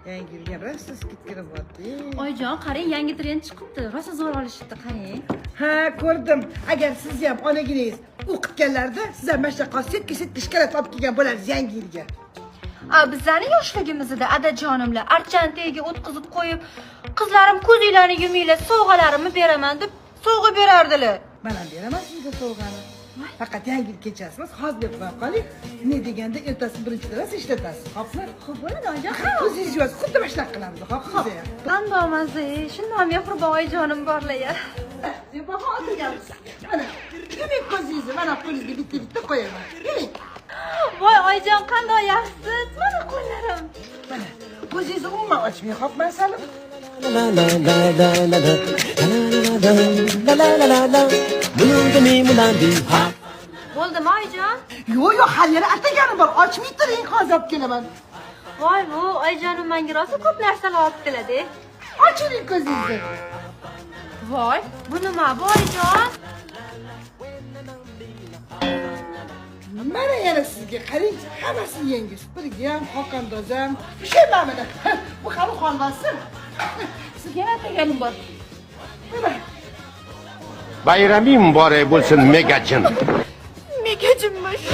Yangi yilga rosa skidka bo'lyapti. Oyijon, qarang, yangi trend chiqibdi. Rosa zo'r olishibdi, qarang. Ha, ko'rdim. Agar siz ham onagingiz o'qitganlarda, siz ham mana shunaqa setka shkolat olib kelgan bo'lasiz yangi yilga. Bizani yoshligimizda adajonimlar archantaga o'tkazib qo'yib, qizlarim ko'zinglarni yuminglar, sovg'alarimni beraman deb sovg'a berardilar. Mana beraman sizga sovg'ani. Faqat yangi yil kechasimiz hozir deb qo'ya qoling. Ne deganda ertasi birinchi rosa ishlatasiz. Xo'pmi? Xo'p, bo'ladi oyijon. O'zingiz yozib, xuddi mana shunaqa qilamiz. Xo'p, siz ham. Qandoq mazza, shundoq mehribon oyijonim borlar. Baho o'tirganmiz. Mana, yuming ko'zingizni, mana qo'lingizga bitta qo'yaman. Yuming. Voy oyijon, qandoq yaxshisiz. Mana qo'llarim. Mana, ko'zingizni umuman ochmang, xo'p, masalan. La la la la la la la la la la la la Mulungani mulandi ha. Bo'ldimi oyijon? Yo'q, hali yana ataganim bor. Ochmay turing, hozir olib kelaman. Voy, bu oyijonim menga rosa ko'p narsalar olib keladi. Ochiring ko'zingizni. Voy, bu nima bu oyijon? Mana yana sizga qarang, hammasi yangi. Supurgi ham, xokandoz ham. Tushunmayman mana. Bu hali xonvasi. Sizga yana ataganim bor. Mana. Bayraming muborak bo'lsin megajin. Megajinmish.